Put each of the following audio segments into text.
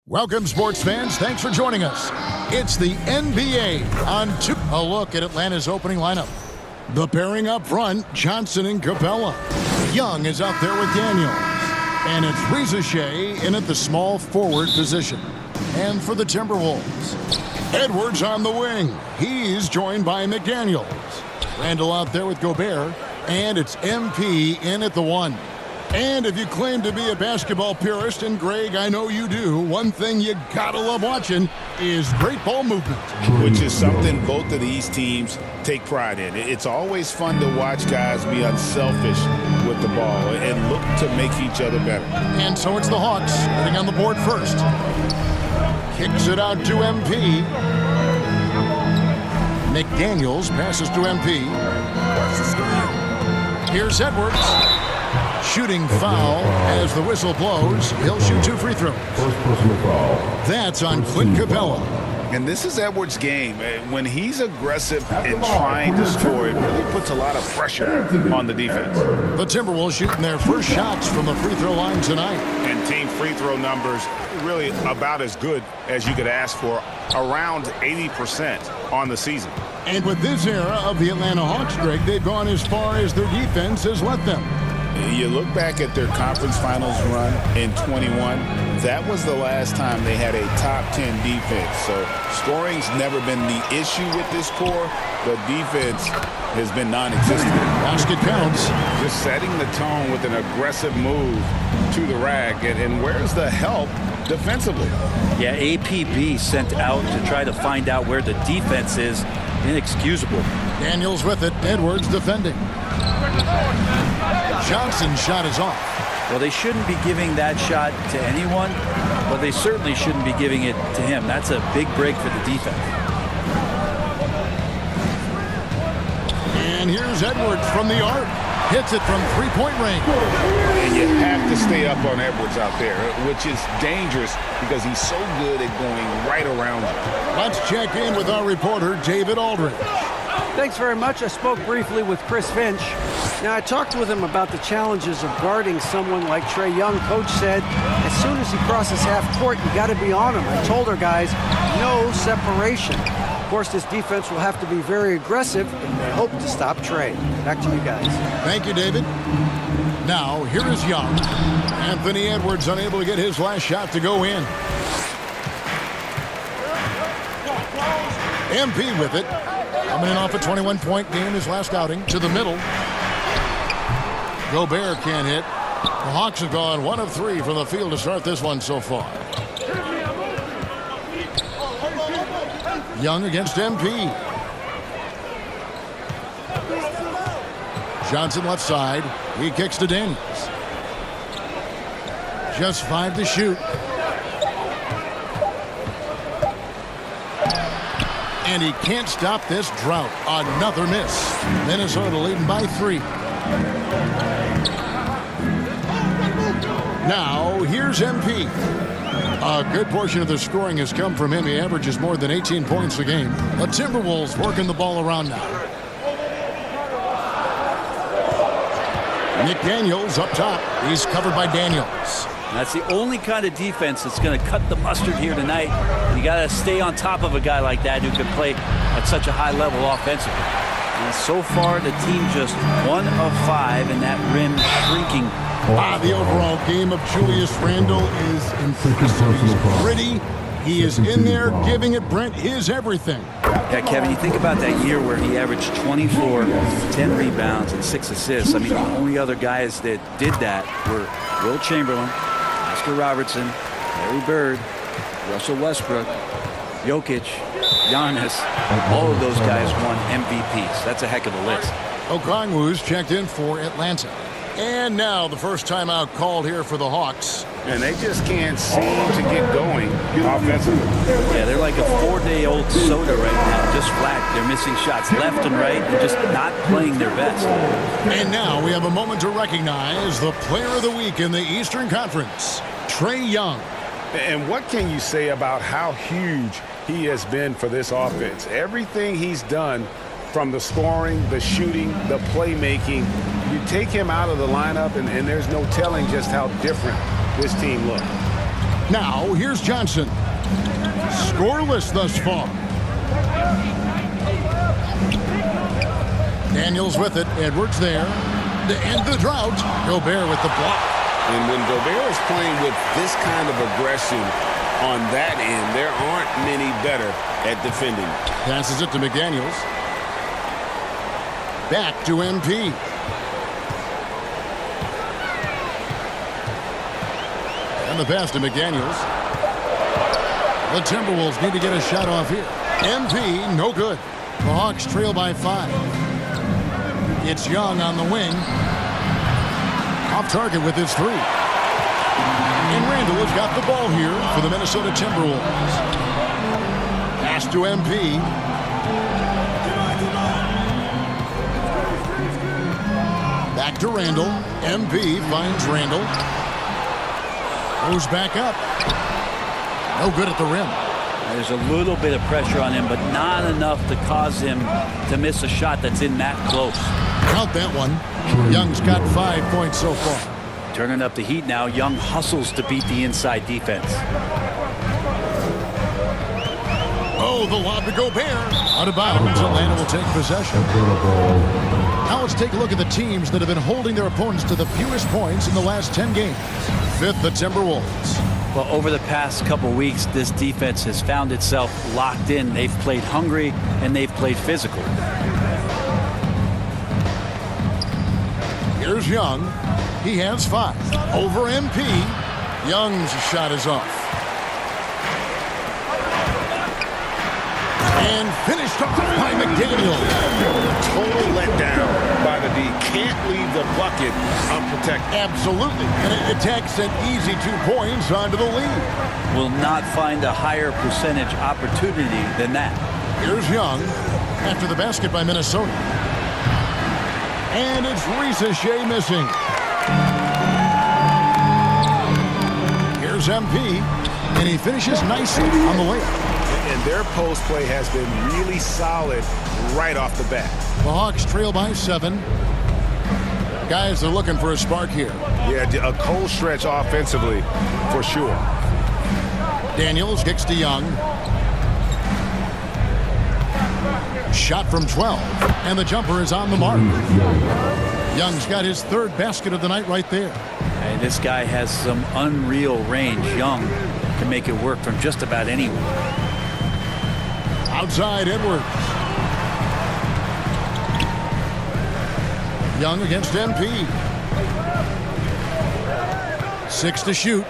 Welcome, sports fans. Thanks for joining us. It's the NBA on a look at Atlanta's opening lineup. The pairing up front, Johnson and Capella. Young is out there with Daniels. And it's Rizachet in at the small forward position. And for the Timberwolves, Edwards on the wing. He's joined by McDaniels. Randall out there with Gobert. And it's MP in at the 1. And if you claim to be a basketball purist, and Greg, I know you do, one thing you gotta love watching is great ball movement. Which is something both of these teams take pride in. It's always fun to watch guys be unselfish with the ball and look to make each other better. And so it's the Hawks getting on the board first. Kicks it out to MP. McDaniels passes to MP. Here's Edwards. Shooting foul as the whistle blows. He'll shoot 2 free throws. That's on Clint Capella. And this is Edwards' game. When he's aggressive and trying to score, it really puts a lot of pressure on the defense. The Timberwolves shooting their first shots from the free throw line tonight. And team free throw numbers really about as good as you could ask for, around 80% on the season. And with this era of the Atlanta Hawks, Greg, they've gone as far as their defense has let them. You look back at their conference finals run in 21, that was the last time they had a top 10 defense. So scoring's never been the issue with this core, but defense has been non-existent. Basket counts. Just setting the tone with an aggressive move to the rack. And where's the help defensively? Yeah, APB sent out to try to find out where the defense is. Inexcusable. Daniels with it. Edwards defending. Johnson's shot is off. Well, they shouldn't be giving that shot to anyone, but they certainly shouldn't be giving it to him. That's a big break for the defense. And here's Edwards from the arc. Hits it from three-point range. And you have to stay up on Edwards out there, which is dangerous because he's so good at going right around you. Let's check in with our reporter, David Aldridge. Thanks very much. I spoke briefly with Chris Finch. Now, I talked with him about the challenges of guarding someone like Trae Young. Coach said, as soon as he crosses half court, you got to be on him. I told our guys, no separation. Of course, this defense will have to be very aggressive, and they hope to stop Trae. Back to you guys. Thank you, David. Now, here is Young. Anthony Edwards unable to get his last shot to go in. MP with it. Coming in off a 21-point game in his last outing. To the middle. Gobert can't hit. The Hawks have gone 1 of 3 from the field to start this one so far. Young against MP. Johnson left side. He kicks to Daniels. Just 5 to shoot. And he can't stop this drought. Another miss. Minnesota leading by 3. Now, here's MP. A good portion of the scoring has come from him. He averages more than 18 points a game. The Timberwolves working the ball around now. McDaniels up top. He's covered by Daniels. That's the only kind of defense that's going to cut the mustard here tonight. You got to stay on top of a guy like that who can play at such a high level offensively. And so far, the team just 1 of 5 in that rim shrinking. The overall game of Julius Randle is impressive. He's gritty. He is in there giving it, Brent, his everything. Yeah, Kevin, you think about that year where he averaged 24, 10 rebounds, and 6 assists. I mean, the only other guys that did that were Will Chamberlain, Oscar Robertson, Larry Bird, Russell Westbrook, Jokic, Giannis, all of those guys won MVPs. That's a heck of a list. Okongwu's checked in for Atlanta. And now the first timeout called here for the Hawks. And they just can't seem to get going offensively. Yeah, they're like a 4-day-old soda right now, just flat. They're missing shots left and right and just not playing their best. And now we have a moment to recognize the Player of the Week in the Eastern Conference, Trae Young. And what can you say about how huge he has been for this offense? Everything he's done, from the scoring, the shooting, the playmaking, you take him out of the lineup and there's no telling just how different this team looks. Now, here's Johnson. Scoreless thus far. Daniels with it. Edwards there. To end the drought. Gobert with the block. And when Gobert is playing with this kind of aggression on that end, there aren't many better at defending. Passes it to McDaniels. Back to MP. And the pass to McDaniels. The Timberwolves need to get a shot off here. MP, no good. The Hawks trail by 5. It's Young on the wing. Off target with his 3. And Randall has got the ball here for the Minnesota Timberwolves. Pass to MP. Back to Randall. MP finds Randall. Goes back up. No good at the rim. There's a little bit of pressure on him, but not enough to cause him to miss a shot that's in that close. Count that one. Young's got 5 points so far. Turning up the heat now. Young hustles to beat the inside defense. Oh, the lob to Gobert. Out of bounds. Atlanta will take possession. Now let's take a look at the teams that have been holding their opponents to the fewest points in the last 10 games. 5th, the Timberwolves. Well, over the past couple weeks, this defense has found itself locked in. They've played hungry and they've played physical. Here's Young. He has 5. Over MP. Young's shot is off. And finished off by McDaniels. Total letdown by the D. Can't leave the bucket unprotected. Absolutely. And it takes an easy 2 points onto the lead. Will not find a higher percentage opportunity than that. Here's Young after the basket by Minnesota. And it's Ricochet missing. Here's MP. And he finishes nicely on the layup. And their post play has been really solid right off the bat. The Hawks trail by 7. Guys are looking for a spark here. Yeah, a cold stretch offensively for sure. Daniels kicks to Young. Shot from 12. And the jumper is on the mark. Young's got his 3rd basket of the night right there. And this guy has some unreal range. Young can make it work from just about anywhere. Outside Edwards. Young against MP. 6 to shoot.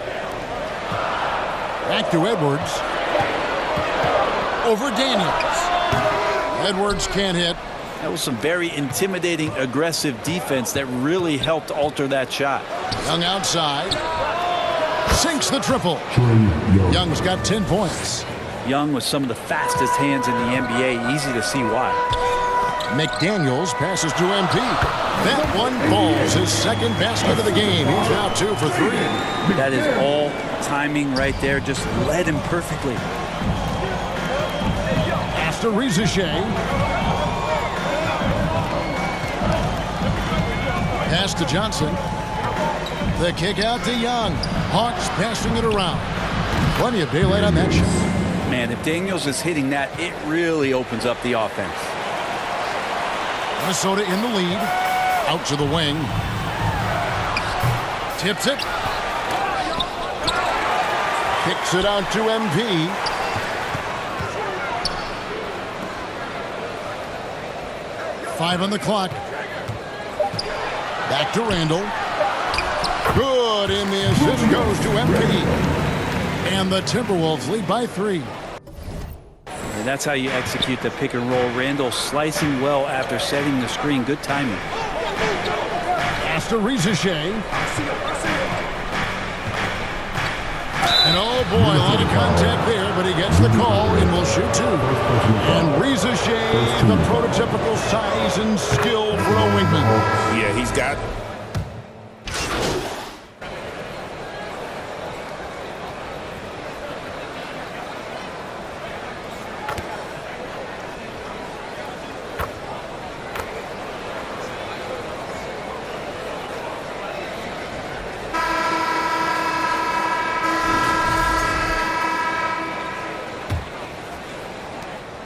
Back to Edwards. Over Daniels. Edwards can't hit. That was some very intimidating, aggressive defense that really helped alter that shot. Young outside. Sinks the triple. Young's got 10 points. Young with some of the fastest hands in the NBA. Easy to see why. McDaniels passes to MP. That one falls. His 2nd basket of the game. He's now 2 for 3. That is all timing right there. Just led him perfectly. Pass to Ricochet. Pass to Johnson. The kick out to Young. Hawks passing it around. Plenty of daylight on that shot. Man, if Daniels is hitting that, it really opens up the offense. Minnesota in the lead. Out to the wing. Tips it. Kicks it out to MP. Five on the clock. Back to Randall. Good, and the assist goes to MP. And the Timberwolves lead by 3. And that's how you execute the pick and roll. Randall slicing well after setting the screen. Good timing. Pass to Rizachet. And oh boy, a lot of contact there, but he gets the call and will shoot two. And Rizachet, the prototypical size and skill for a wingman. Yeah, he's got...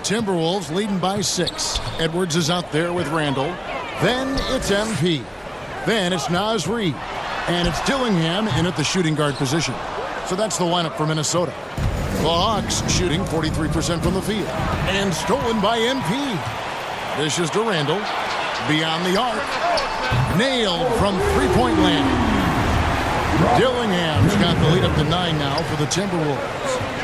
Timberwolves leading by 6. Edwards is out there with Randall. Then it's MP. Then it's Naz Reid. And it's Dillingham in at the shooting guard position. So that's the lineup for Minnesota. The Hawks shooting 43% from the field. And stolen by MP. This is to Randall. Beyond the arc. Nailed from three-point land. Dillingham's got the lead up to 9 now for the Timberwolves.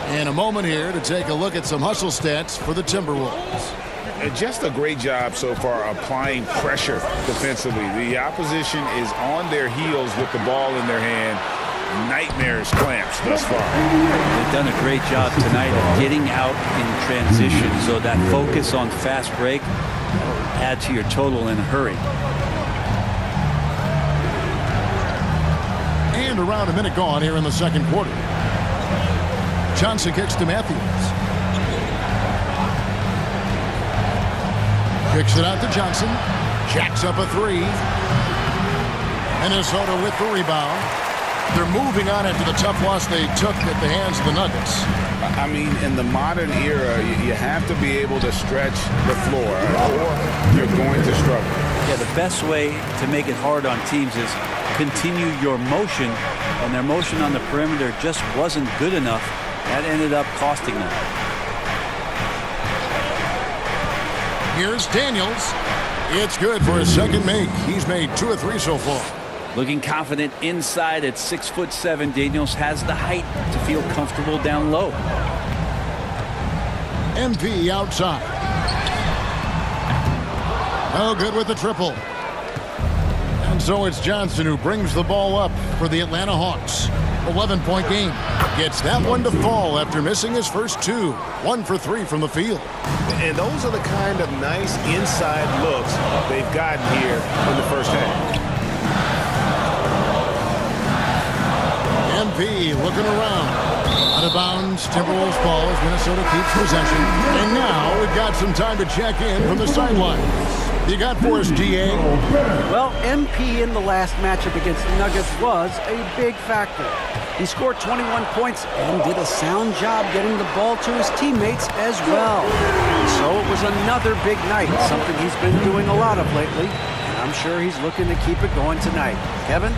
And a moment here to take a look at some hustle stats for the Timberwolves. Just a great job so far applying pressure defensively. The opposition is on their heels with the ball in their hand. Nightmares clamps thus far. They've done a great job tonight of getting out in transition, so that focus on fast break will add to your total in a hurry. And around a minute gone here in the second quarter. Johnson kicks to Matthews. Kicks it out to Johnson. Jacks up a three. Minnesota with the rebound. They're moving on after the tough loss they took at the hands of the Nuggets. I mean, in the modern era, you have to be able to stretch the floor or you're going to struggle. Yeah, the best way to make it hard on teams is continue your motion, and their motion on the perimeter just wasn't good enough. That ended up costing them. Here's Daniels. It's good for his second make. He's made 2 of 3 so far. Looking confident inside at 6'7", Daniels has the height to feel comfortable down low. MP outside. Oh, good with the triple. And so it's Johnson who brings the ball up for the Atlanta Hawks. 11-point game. Gets that one to fall after missing his first 2. 1 for 3 from the field. And those are the kind of nice inside looks they've gotten here in the first half. MP looking around. Out of bounds, Timberwolves ball as Minnesota keeps possession. And now we've got some time to check in from the sidelines. You got for us, DA? Well, MP in the last matchup against the Nuggets was a big factor. He scored 21 points and did a sound job getting the ball to his teammates as well. So it was another big night, something he's been doing a lot of lately. And I'm sure he's looking to keep it going tonight. Kevin?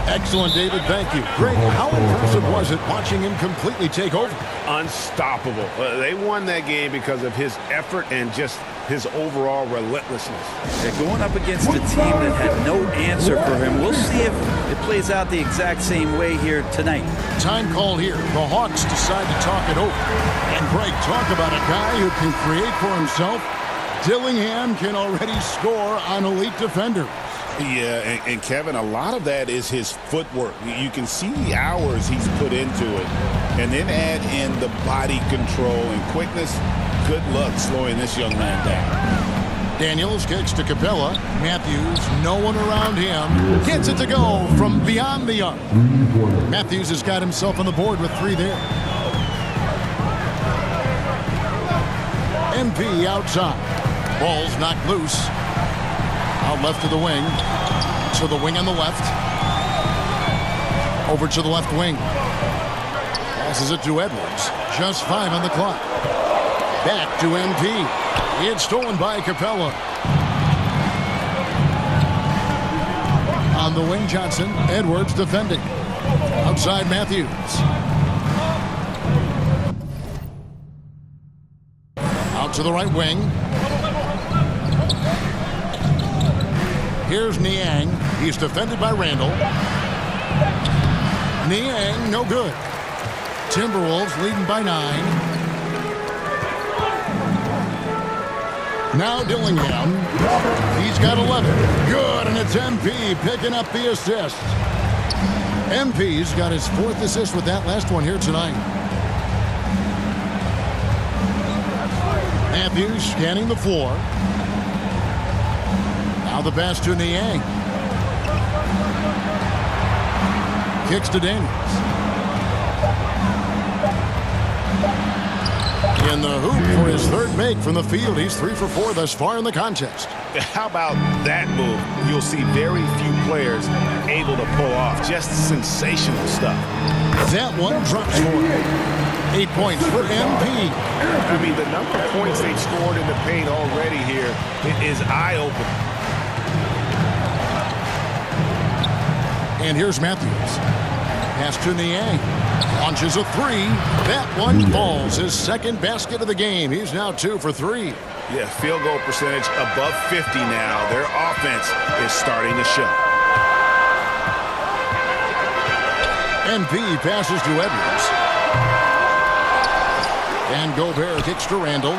Excellent, David. Thank you. Greg, how impressive was it watching him completely take over? Unstoppable. They won that game because of his effort and just his overall relentlessness. They're going up against a team that had no answer for him. We'll see if it plays out the exact same way here tonight. Time call here. The Hawks decide to talk it over. And Greg, talk about a guy who can create for himself. Dillingham can already score on elite defenders. Yeah, and Kevin, a lot of that is his footwork. You can see the hours he's put into it. And then add in the body control and quickness. Good luck slowing this young man down. Daniels kicks to Capella. Matthews, no one around him. Gets it to go from beyond the arc. Matthews has got himself on the board with 3 there. MP outside. Ball's knocked loose. Out left to the wing. To the wing on the left. Over to the left wing. Passes it to Edwards. Just 5 on the clock. Back to MP. It's stolen by Capella. On the wing, Johnson. Edwards defending. Outside Matthews. Out to the right wing. Here's Niang. He's defended by Randall. Niang, no good. Timberwolves leading by 9. Now Dillingham. He's got 11. Good, and it's MP picking up the assist. MP's got his 4th assist with that last one here tonight. Matthews scanning the floor. Now the pass to Niang. Kicks to Daniels. In the hoop for his 3rd make from the field. He's 3 for 4 thus far in the contest. How about that move? You'll see very few players able to pull off. Just sensational stuff. That one drops for him. 8 points for MP. I mean, the number of points they've scored in the paint already here is eye-opening. And here's Matthews. Pass to Niang. Launches a 3. That one falls. His 2nd basket of the game. He's now 2 for 3. Yeah, field goal percentage above 50 now. Their offense is starting to show. MP passes to Edwards. And Gobert kicks to Randall.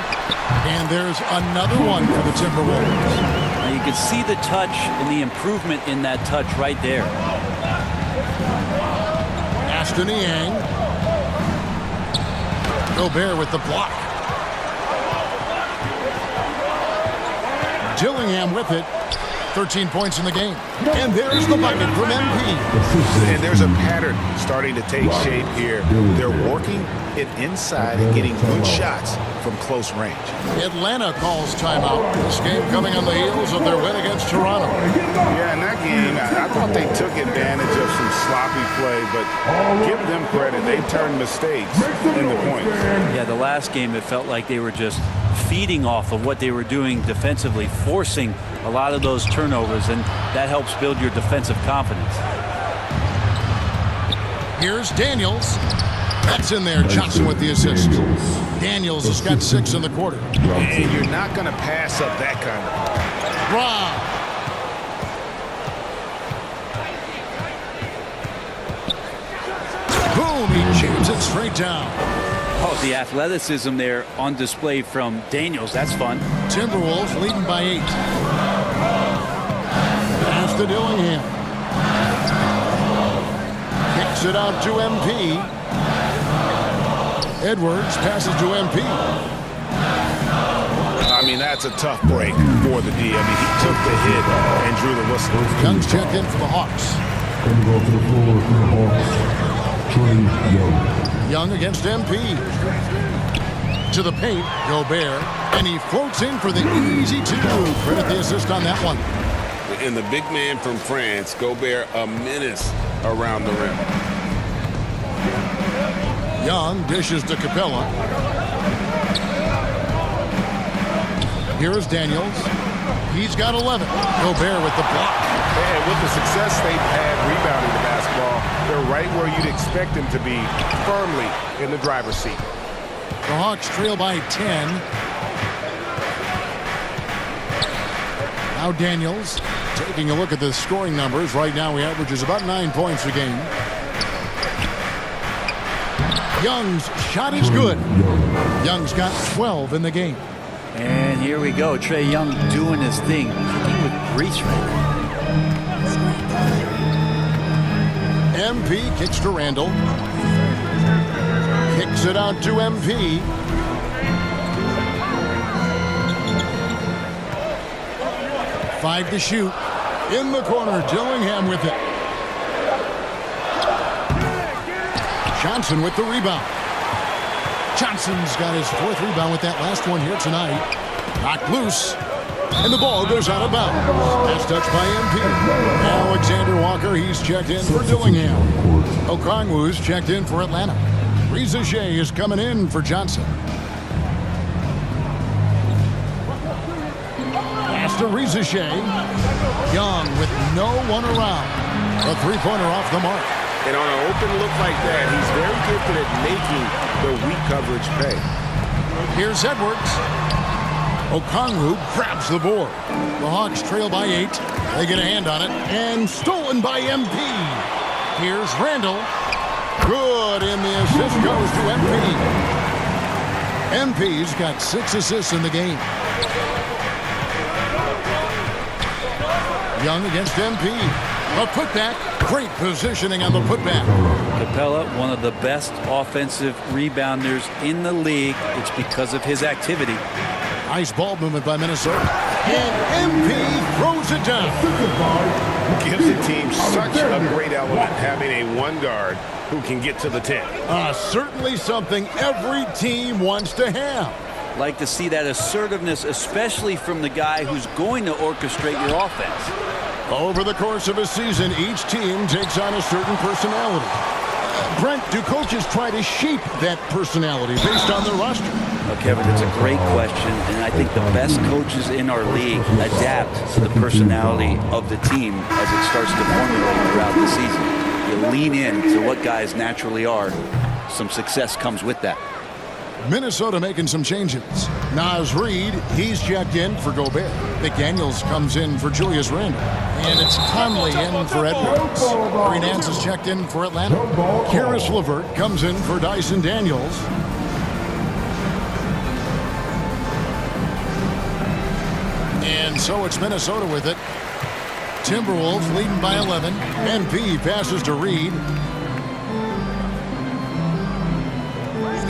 And there's another one for the Timberwolves. Now you can see the touch and the improvement in that touch right there. To Niang. Gobert with the block. Dillingham with it. 13 points in the game. And there's the bucket from MP. And there's a pattern starting to take shape here. They're working it inside and getting good shots from close range. Atlanta calls timeout. This game coming on the heels of their win against Toronto. Yeah, in that game, I thought they took advantage of some sloppy play, but give them credit. They turned mistakes into points. Yeah, the last game, it felt like they were just feeding off of what they were doing defensively, forcing a lot of those turnovers, and that helps build your defensive confidence. Here's Daniels. That's in there. Johnson with the assist. Daniels has got 6 in the quarter. And you're not going to pass up that kind of. Boom, he jams it straight down. Oh, the athleticism there on display from Daniels. That's fun. Timberwolves leading by 8. Pass to Dillingham. Kicks it out to MP. Edwards passes to MP. I mean, that's a tough break for the D. I mean, he took the hit and drew the whistle. Young's checked in for the Hawks. Going to go to the floor for the Hawks, Trae Young. Young against MP. To the paint, Gobert. And he floats in for the easy 2. Credit the assist on that one. And the big man from France, Gobert, a menace around the rim. Young dishes to Capella. Here's Daniels. He's got 11. Gobert with the block. And with the success they've had rebounding the basketball, they're right where you'd expect them to be, firmly in the driver's seat. The Hawks trail by 10. Now Daniels taking a look at the scoring numbers. Right now he averages about 9 points a game. Young's shot is good. Young's got 12 in the game. And here we go. Trae Young doing his thing. Cooking with grease right now. MP kicks to Randall. Kicks it out to MP. Five to shoot. In the corner, Dillingham with it. Johnson with the rebound. Johnson's got his 4th rebound with that last one here tonight. Knocked loose. And the ball goes out of bounds. That's touched by MP. Alexander Walker, he's checked in for Dillingham. Okongwu's checked in for Atlanta. Reza Shea is coming in for Johnson. Pass to Reza Shea. Young with no one around. A 3-pointer off the mark. And on an open look like that, he's very gifted at making the weak coverage pay. Here's Edwards. Okongwu grabs the board. The Hawks trail by 8. They get a hand on it. And stolen by MP. Here's Randall. Good, and the assist goes to MP. MP's got 6 assists in the game. Young against MP. A putback. Great positioning on the putback. Capella, one of the best offensive rebounders in the league. It's because of his activity. Nice ball movement by Minnesota. And MP throws it down. Gives the team such a great element having a one guard who can get to the 10. Certainly something every team wants to have. Like to see that assertiveness, especially from the guy who's going to orchestrate your offense. Over the course of a season, each team takes on a certain personality. Brent, do coaches try to shape that personality based on their roster? Well, Kevin, it's a great question, and I think the best coaches in our league adapt to the personality of the team as it starts to formulate throughout the season. You lean in to what guys naturally are. Some success comes with that. Minnesota making some changes. Naz Reid, he's checked in for Gobert. McDaniels comes in for Julius Randle. And it's Conley in for Edwards. Larry Nance is checked in for Atlanta. Karis LeVert comes in for Dyson Daniels. And so it's Minnesota with it. Timberwolves leading by 11. MP passes to Reid.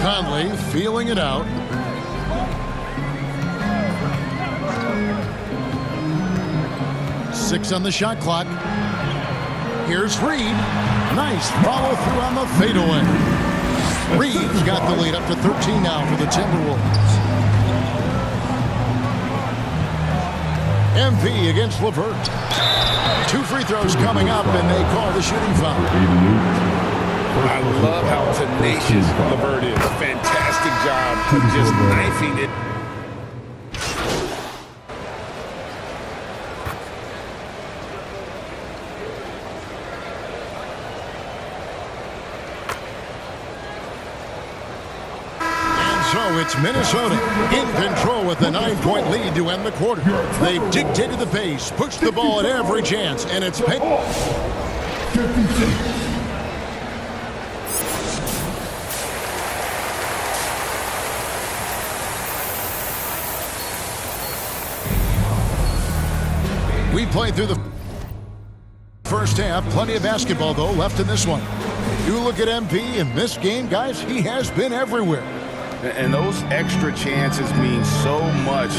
Conley feeling it out. Six on the shot clock. Here's Reid. Nice follow through on the fadeaway. Reid's got the lead up to 13 now for the Timberwolves. MP against LeVert. 2 free throws coming up, and they call the shooting foul. I love how tenacious LeVert is. Fantastic job of just knifing it. And so it's Minnesota in control with a 9-point lead to end the quarter. They've dictated the pace, pushed the ball at every chance, and it's paid. We played through the first half. Plenty of basketball, though, left in this one. You look at MP in this game, guys, he has been everywhere. And those extra chances mean so much.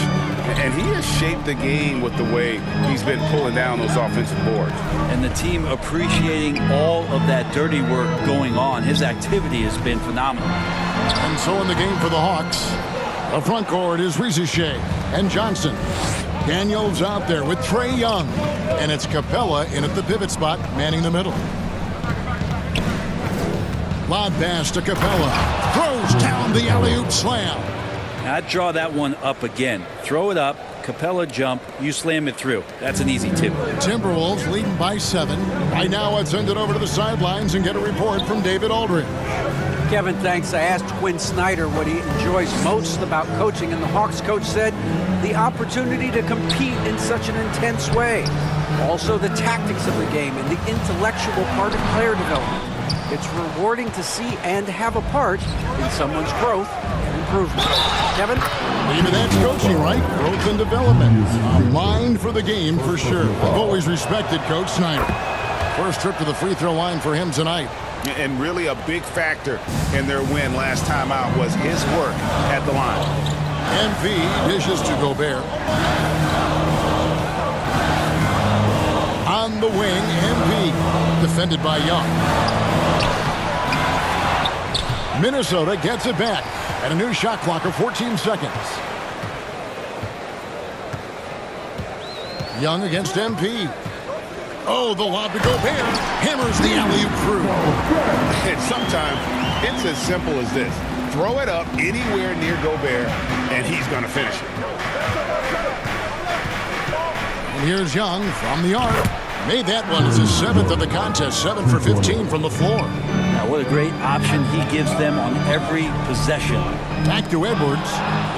And he has shaped the game with the way he's been pulling down those offensive boards. And the team appreciating all of that dirty work going on. His activity has been phenomenal. And so in the game for the Hawks, the front court is Rizier and Johnson. Daniels out there with Trae Young. And it's Capella in at the pivot spot, manning the middle. Lob pass to Capella. Throws down the alley-oop slam. Now, I'd draw that one up again. Throw it up, Capella jump, you slam it through. That's an easy tip. Timberwolves leading by 7. Right now, I'd send it over to the sidelines and get a report from David Aldridge. Kevin, thanks. I asked Quinn Snyder what he enjoys most about coaching, and the Hawks coach said the opportunity to compete in such an intense way. Also, the tactics of the game and the intellectual part of player development. It's rewarding to see and have a part in someone's growth and improvement. Kevin? Maybe that's coaching, right? Growth and development. A mind for the game, for sure. I've always respected Coach Snyder. First trip to the free throw line for him tonight. And really a big factor in their win last time out was his work at the line. MP dishes to Gobert. On the wing, MP. Defended by Young. Minnesota gets it back at a new shot clock of 14 seconds. Young against MP. Oh, the lob to Gobert. Hammers the alley-oop through. And sometimes it's as simple as this. Throw it up anywhere near Gobert, and he's going to finish it. And here's Young from the arc. Made that one as his 7th of the contest. 7 for 15 from the floor. Now, what a great option he gives them on every possession. Back to Edwards.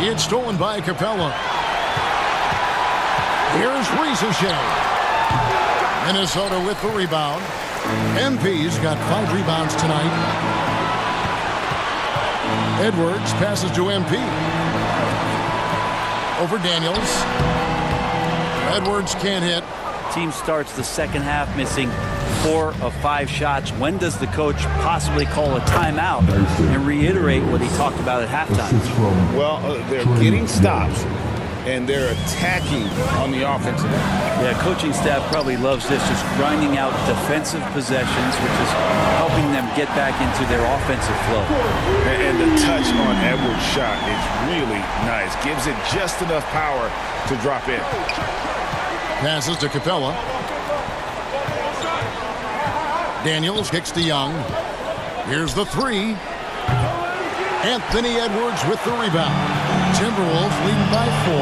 It's stolen by Capella. Here's Rizier. Minnesota with the rebound. MP's got 5 rebounds tonight. Edwards passes to MP. Over Daniels. Edwards can't hit. team starts the second half missing 4 of 5 shots, when does the coach possibly call a timeout and reiterate what he talked about at halftime? Well, they're getting stops, and they're attacking on the offensive end. Yeah, coaching staff probably loves this, just grinding out defensive possessions, which is helping them get back into their offensive flow. And the touch on Edwards' shot is really nice. Gives it just enough power to drop in. Passes to Capella. Daniels kicks to Young. Here's the 3. Anthony Edwards with the rebound. Timberwolves leading by 4.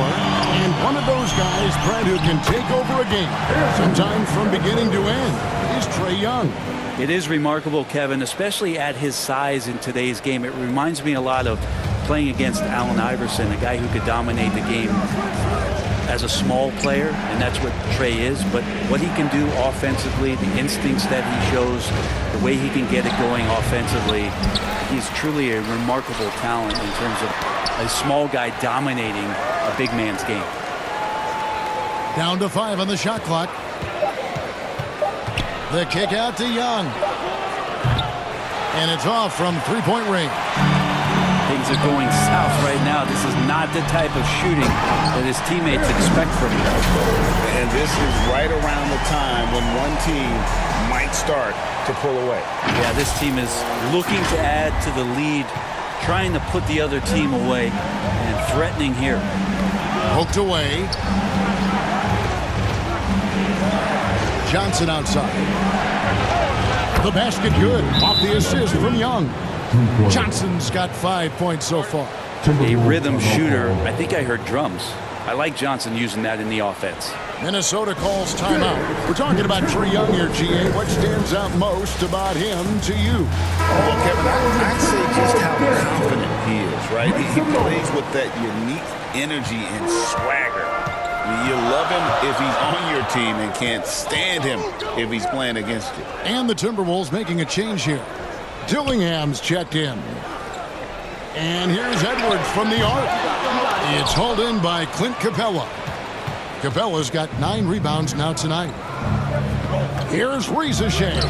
And one of those guys, Brad, who can take over a game sometimes from beginning to end is Trae Young. It is remarkable, Kevin, especially at his size in today's game. It reminds me a lot of playing against Allen Iverson, a guy who could dominate the game as a small player, and that's what Trae is. But what he can do offensively, the instincts that he shows, the way he can get it going offensively, he's truly a remarkable talent in terms of a small guy dominating a big man's game. Down to 5 on the shot clock. The kick out to Young. And it's off from three-point range. Things are going south right now. This is not the type of shooting that his teammates expect from him. And this is right around the time when one team might start to pull away. Yeah, this team is looking to add to the lead, trying to put the other team away, and threatening here. Poked away. Johnson outside. The basket good. Off the assist from Young. Johnson's got 5 points so far. A rhythm shooter. I think I heard drums. I like Johnson using that in the offense. Minnesota calls timeout. We're talking about Trae Young here, GA. What stands out most about him to you? Well, Kevin, I'd say just how confident he is, right? He plays with that unique energy and swagger. You love him if he's on your team and can't stand him if he's playing against you. And the Timberwolves making a change here. Dillingham's checked in. And here's Edwards from the arc. It's hauled in by Clint Capella. Capella's got 9 rebounds now tonight. Here's Rizachet.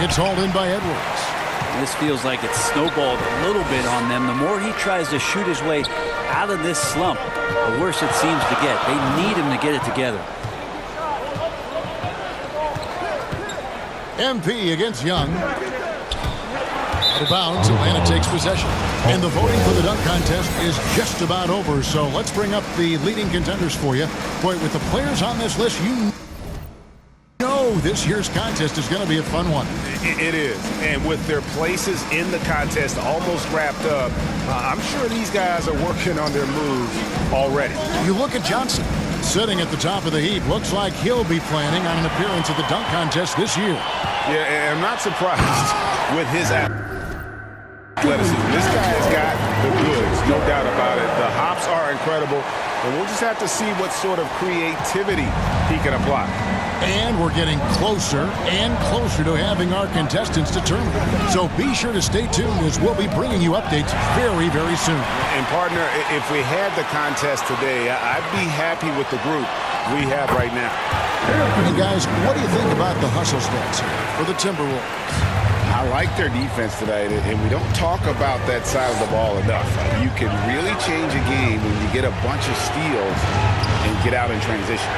It's hauled in by Edwards. This feels like it's snowballed a little bit on them. The more he tries to shoot his way out of this slump, the worse it seems to get. They need him to get it together. MP against Young. Out of bounds, Atlanta takes possession. And the voting for the dunk contest is just about over, so let's bring up the leading contenders for you. Boy, with the players on this list, you know this year's contest is going to be a fun one. It is. And with their places in the contest almost wrapped up, I'm sure these guys are working on their moves already. You look at Johnson, sitting at the top of the heap. Looks like he'll be planning on an appearance at the dunk contest this year. Yeah, and I'm not surprised with his athleticism. This guy's got the goods, no doubt about it. The hops are incredible, and we'll just have to see what sort of creativity he can apply. And we're getting closer and closer to having our contestants determined. So be sure to stay tuned as we'll be bringing you updates very, very soon. And partner, if we had the contest today, I'd be happy with the group we have right now. And guys, what do you think about the hustle stats here for the Timberwolves? I like their defense tonight, and we don't talk about that side of the ball enough. You can really change a game when you get a bunch of steals and get out in transition.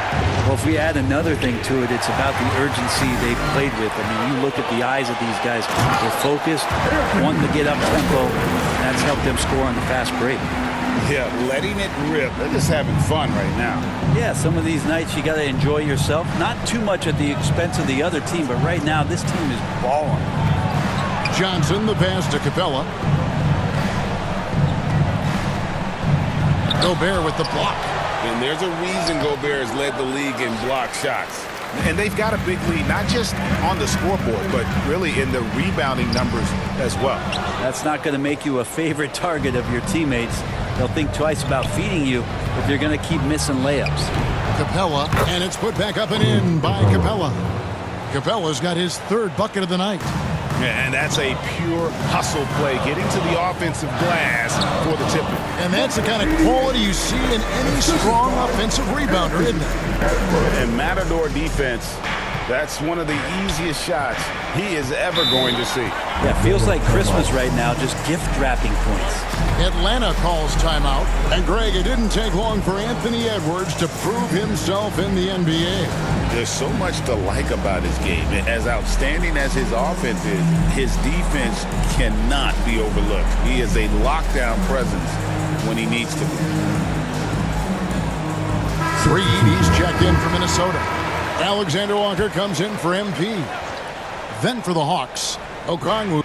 Well, if we add another thing to it, it's about the urgency they've played with. I mean, you look at the eyes of these guys. They're focused, wanting to get up tempo, and that's helped them score on the fast break. Yeah, letting it rip. They're just having fun right now. Yeah, some of these nights you got to enjoy yourself. Not too much at the expense of the other team, but right now this team is balling. Johnson, the pass to Capella. Gobert with the block. And there's a reason Gobert has led the league in block shots. And they've got a big lead, not just on the scoreboard, but really in the rebounding numbers as well. That's not going to make you a favorite target of your teammates. They'll think twice about feeding you if you're going to keep missing layups. Capella, and it's put back up and in by Capella. Capella's got his 3rd bucket of the night. And that's a pure hustle play, getting to the offensive glass for the tip. And that's the kind of quality you see in any strong offensive rebounder, isn't it? And Matador defense, that's one of the easiest shots he is ever going to see. Yeah, feels like Christmas right now, just gift wrapping points. Atlanta calls timeout. And Greg, it didn't take long for Anthony Edwards to prove himself in the NBA. There's so much to like about his game. As outstanding as his offense is, his defense cannot be overlooked. He is a lockdown presence when he needs to be. 3 EDs checked in for Minnesota. Alexander Walker comes in for MP. Then for the Hawks, Okongwu.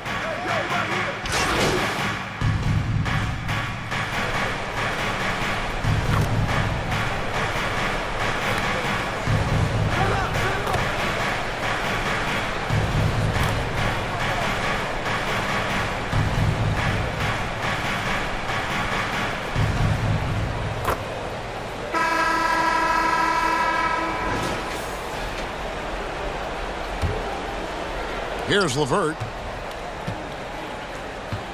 Here's LeVert.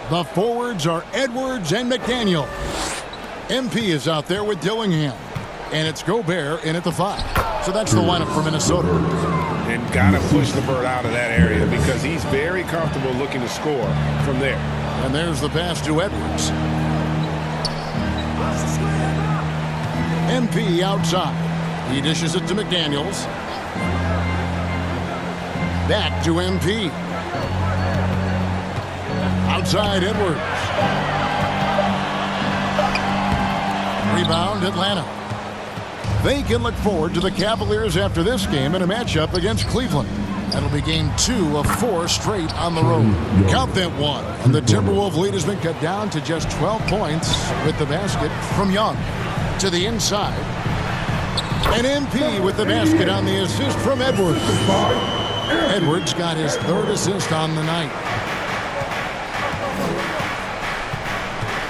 The forwards are Edwards and McDaniel. MP is out there with Dillingham. And it's Gobert in at the 5. So that's the lineup for Minnesota. And got to push LeVert out of that area because he's very comfortable looking to score from there. And there's the pass to Edwards. MP outside. He dishes it to McDaniels. Back to MP. Outside Edwards. Rebound Atlanta. They can look forward to the Cavaliers after this game in a matchup against Cleveland. That'll be game 2 of 4 straight on the road. Count that 1. And the Timberwolves lead has been cut down to just 12 points with the basket from Young. To the inside. And MP with the basket on the assist from Edwards. Edwards got his 3rd assist on the night.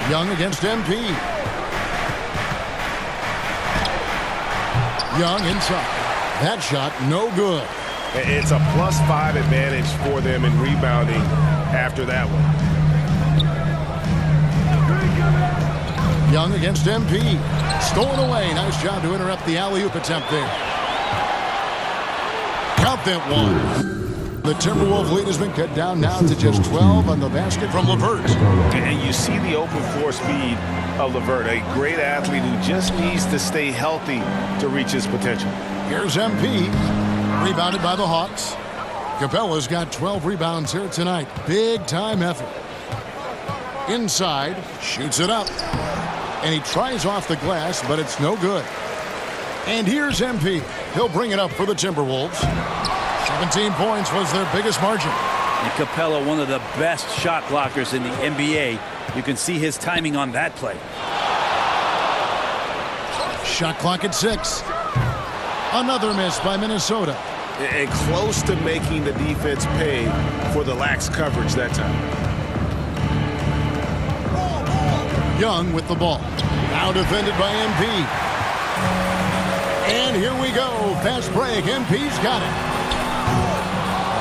Young against MP. Young inside. That shot no good. It's a +5 advantage for them in rebounding after that one. Young against MP. Stolen away. Nice job to interrupt the alley-oop attempt there. Count that 1. The Timberwolves lead has been cut down now to just 12 on the basket from LeVert. And you see the open floor speed of LeVert, a great athlete who just needs to stay healthy to reach his potential. Here's MP. Rebounded by the Hawks. Capella's got 12 rebounds here tonight. Big time effort. Inside. Shoots it up. And he tries off the glass, but it's no good. And here's MP. He'll bring it up for the Timberwolves. 17 points was their biggest margin. And Capella, one of the best shot blockers in the NBA. You can see his timing on that play. Shot clock at 6. Another miss by Minnesota. And close to making the defense pay for the lax coverage that time. Young with the ball. Now defended by MP. And here we go. Fast break. MP's got it.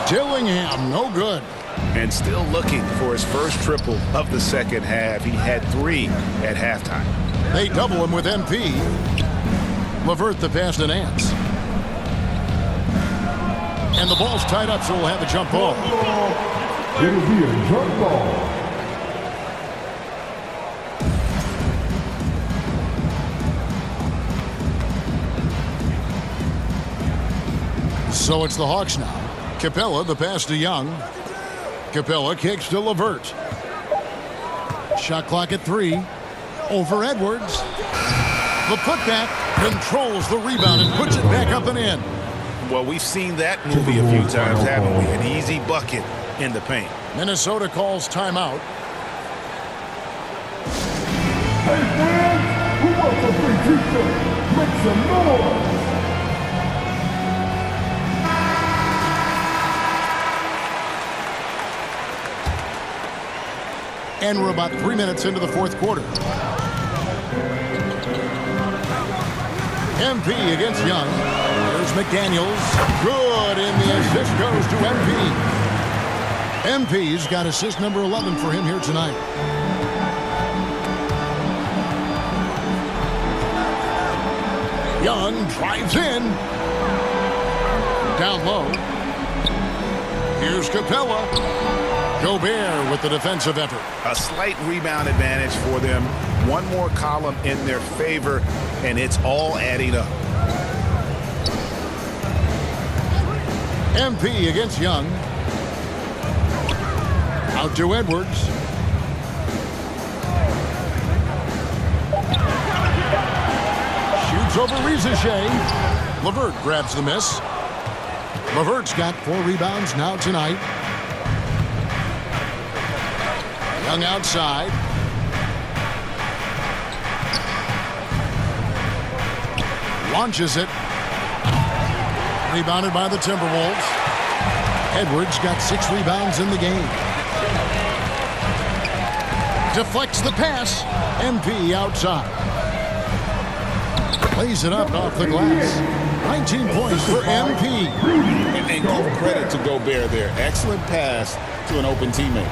Dillingham, no good. And still looking for his first triple of the second half. He had 3 at halftime. They double him with MP. LeVert the pass to Nance. And the ball's tied up, so we'll have a jump ball. It'll be a jump ball. So it's the Hawks now. Capella, the pass to Young. Capella kicks to LeVert. Shot clock at 3. Over Edwards. The putback controls the rebound and puts it back up and in. Well, we've seen that movie a few times, haven't we? An easy bucket in the paint. Minnesota calls timeout. Hey fans, who wants some free pizza? Make some noise. And we're about 3 minutes into the 4th quarter. MP against Young. There's McDaniels. Good, and the assist goes to MP. MP's got assist number 11 for him here tonight. Young drives in. Down low. Here's Capella. Gobert with the defensive effort. A slight rebound advantage for them. One more column in their favor, and it's all adding up. MP against Young. Out to Edwards. Shoots over Rizichet. LeVert grabs the miss. LeVert's got 4 rebounds now tonight. Young outside. Launches it. Rebounded by the Timberwolves. Edwards got 6 rebounds in the game. Deflects the pass. MP outside. Plays it up off the glass. 19 points for MP. And give credit to Gobert there. Excellent pass to an open teammate.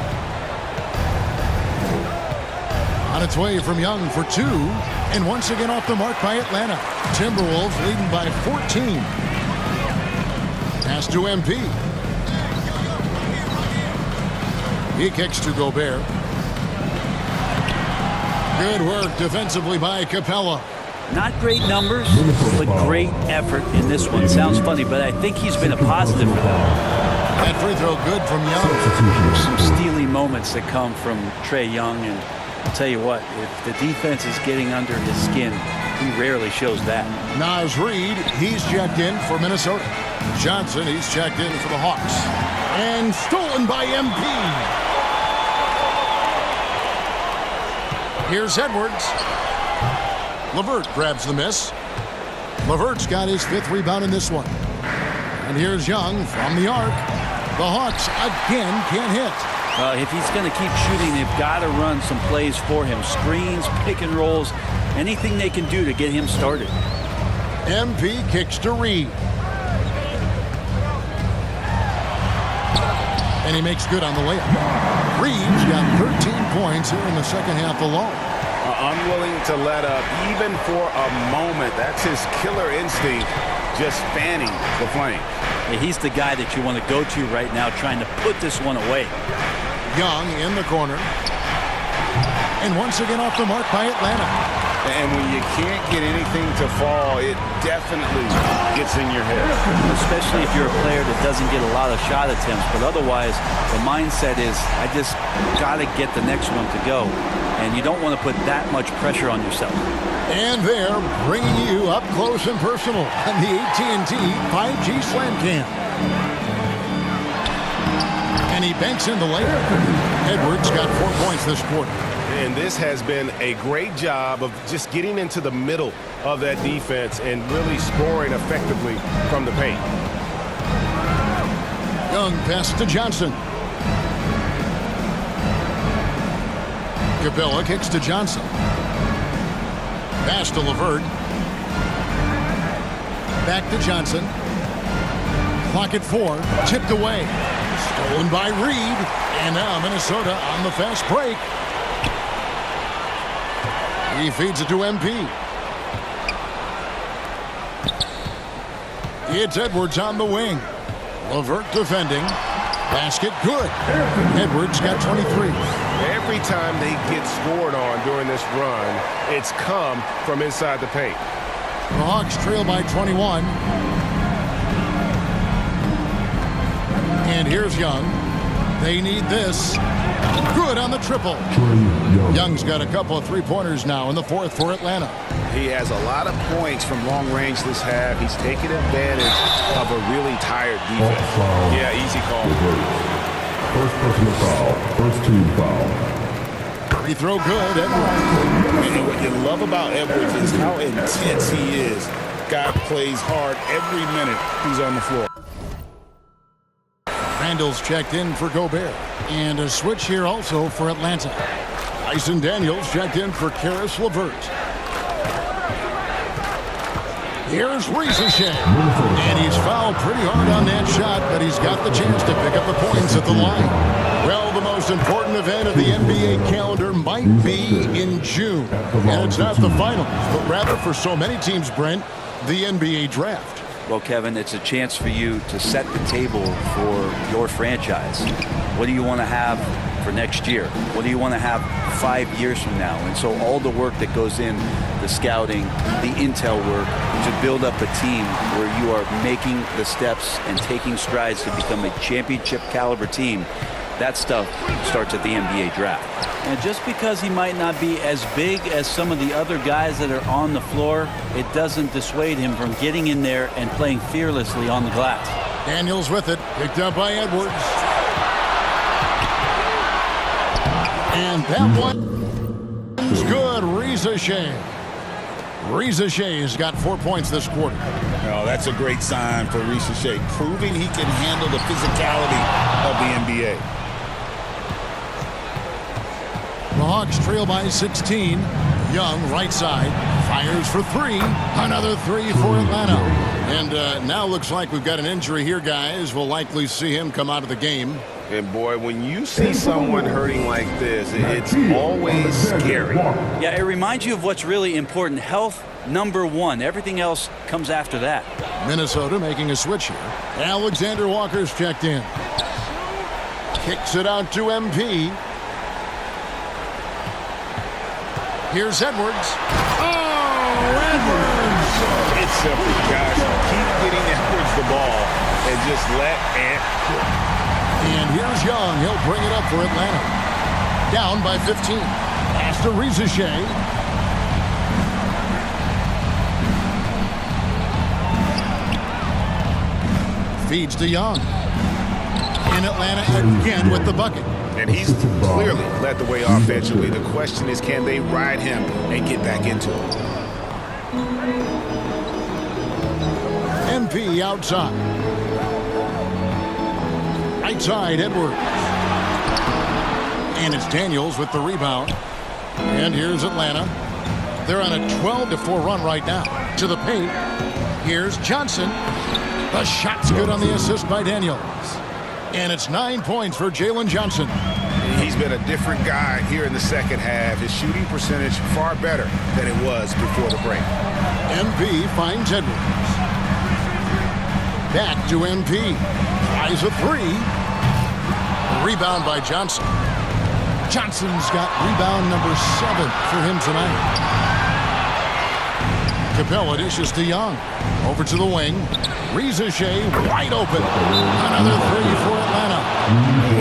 On its way from Young for 2. And once again off the mark by Atlanta. Timberwolves leading by 14. Pass to MP. He kicks to Gobert. Good work defensively by Capella. Not great numbers, but great effort in this one. Sounds funny, but I think he's been a positive for them. That free throw good from Young. There's some steely moments that come from Trae Young, and I'll tell you what, if the defense is getting under his skin, he rarely shows that. Naz Reid, he's checked in for Minnesota. Johnson, he's checked in for the Hawks. And stolen by MP. Here's Edwards. LeVert grabs the miss. LeVert's got his 5th rebound in this one. And here's Young from the arc. The Hawks again can't hit. If he's going to keep shooting, they've got to run some plays for him. Screens, pick and rolls, anything they can do to get him started. MP kicks to Reid. And he makes good on the layup. Reid's got 13 points here in the second half alone. Unwilling to let up even for a moment. That's his killer instinct, just fanning the flame. He's the guy that you want to go to right now, trying to put this one away. Young in the corner. And once again off the mark by Atlanta. And when you can't get anything to fall, it definitely gets in your head. Especially if you're a player that doesn't get a lot of shot attempts. But otherwise, the mindset is, I just got to get the next one to go. And you don't want to put that much pressure on yourself. And they're bringing you up close and personal on the AT&T 5G Slam Cam. And he banks in the layup. Edwards got 4 points this quarter. And this has been a great job of just getting into the middle of that defense and really scoring effectively from the paint. Young pass to Johnson. Capella kicks to Johnson. Pass to LeVert. Back to Johnson. Clock at 4. Tipped away. Stolen by Reid. And now Minnesota on the fast break. He feeds it to MP. It's Edwards on the wing. LeVert defending. Basket good. Edwards got 23. Every time they get scored on during this run, it's come from inside the paint. The Hawks trail by 21. And here's Young. They need this. Good on the triple. Young's got a couple of three-pointers now in the 4th for Atlanta. He has a lot of points from long range this half. He's taking advantage of a really tired defense. Yeah, easy call. First personal foul. First team foul. Free throw good, Edwards. And what you love about Edwards is how intense he is. Guy plays hard every minute he's on the floor. Randall's checked in for Gobert. And a switch here also for Atlanta. Tyson Daniels checked in for Karis LeVert. Here's Rizichet. And he's fouled pretty hard on that shot, but he's he's got the chance to pick up the points at the line. Well, the most important event of the NBA calendar might be in June. And it's not the finals, but rather for so many teams, Brent, the NBA draft. Well, Kevin, it's a chance for you to set the table for your franchise. What do you want to have for next year? What do you want to have 5 years from now? And so all the work that goes in, the scouting, the intel work, to build up a team where you are making the steps and taking strides to become a championship caliber team, that stuff starts at the NBA draft. And just because he might not be as big as some of the other guys that are on the floor, it doesn't dissuade him from getting in there and playing fearlessly on the glass. Daniels with it, picked up by Edwards. And that one's good. Reza Shea. Reza Shea's got 4 points this quarter. Oh, that's a great sign for Reza Shea, proving he can handle the physicality of the NBA. The Hawks trail by 16. Young, right side, fires for 3. Another 3 for Atlanta. And now looks like we've got an injury here, guys. We'll likely see him come out of the game. And boy, when you see someone hurting like this, it's always scary. Yeah, it reminds you of what's really important. Health, number one. Everything else comes after that. Minnesota making a switch here. Alexander Walker's checked in. Kicks it out to MP. Here's Edwards. Oh, Edwards! It's simple, guys. Keep getting Edwards the ball and just let Ant cook. And here's Young. He'll bring it up for Atlanta. Down by 15. Pass to Reza Shea. Feeds to Young. And Atlanta again with the bucket. And he's clearly led the way offensively. The question is, can they ride him and get back into it? MP outside. Right side, Edwards. And it's Daniels with the rebound. And here's Atlanta. They're on a 12-4 run right now. To the paint. Here's Johnson. The shot's good on the assist by Daniels. And it's 9 points for Jalen Johnson. He's been a different guy here in the second half. His shooting percentage far better than it was before the break. MP finds Edwards. Back to MP. Tries a 3. Rebound by Johnson. Johnson's got rebound number 7 for him tonight. Capella dishes to Young. Over to the wing. Reza Shea wide open. Another 3 for Atlanta.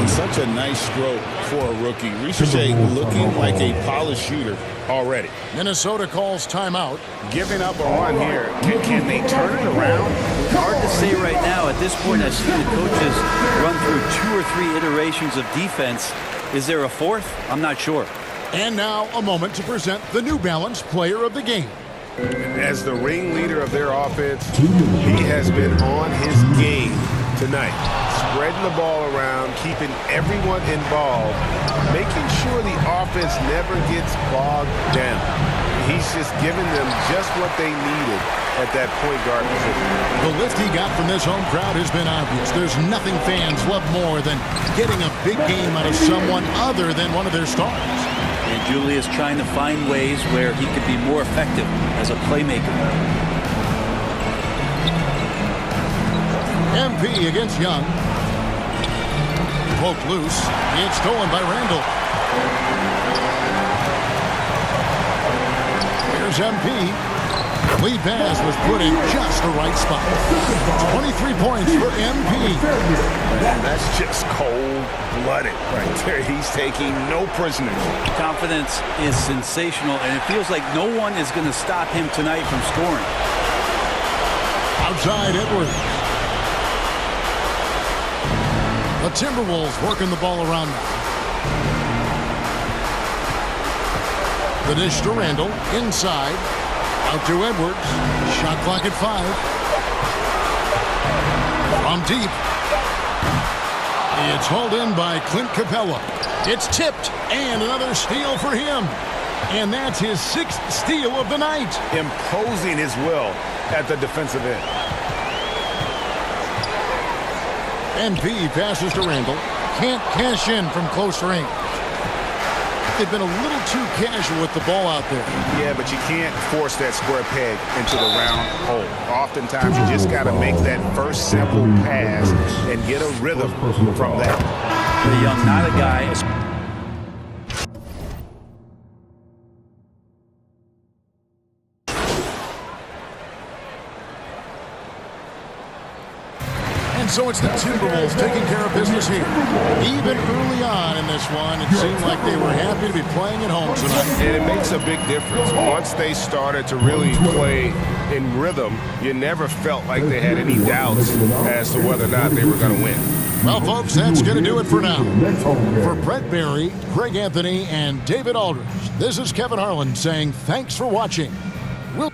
It's such a nice stroke for a rookie. Reza Shea looking like a polished shooter already. Minnesota calls timeout. Giving up a run here. Can they turn it around? Hard to say right now. At this point, I've seen the coaches run through 2 or 3 iterations of defense. Is there a 4th? I'm not sure. And now a moment to present the New Balance Player of the Game. As the ringleader of their offense, he has been on his game tonight. Spreading the ball around, keeping everyone involved, making sure the offense never gets bogged down. He's just giving them just what they needed at that point guard position. The lift he got from this home crowd has been obvious. There's nothing fans love more than getting a big game out of someone other than one of their stars. And Julius trying to find ways where he could be more effective as a playmaker. MP against Young. Poked loose. It's stolen by Randall. Here's MP. Lead pass was put in just the right spot. 23 points for MP. Man, that's just cold-blooded right there. He's taking no prisoners. Confidence is sensational, and it feels like no one is going to stop him tonight from scoring. Outside Edwards. The Timberwolves working the ball around now. The dish to Randall. Inside. Out to Edwards. Shot clock at 5. From deep. It's hauled in by Clint Capella. It's tipped. And another steal for him. And that's his 6th steal of the night. Imposing his will at the defensive end. MP passes to Randall. Can't cash in from close range. They've been a little too casual with the ball out there. Yeah, but you can't force that square peg into the round hole. Oftentimes, you just got to make that first simple pass and get a rhythm from that. The young, not a guy. And so it's the Timberwolves taking care of business here. Even early on in this one, it seemed like they were happy to be playing at home tonight. And it makes a big difference. Once they started to really play in rhythm, you never felt like they had any doubts as to whether or not they were going to win. Well, folks, that's going to do it for now. For Brett Barry, Greg Anthony, and David Aldridge, this is Kevin Harlan saying thanks for watching. We'll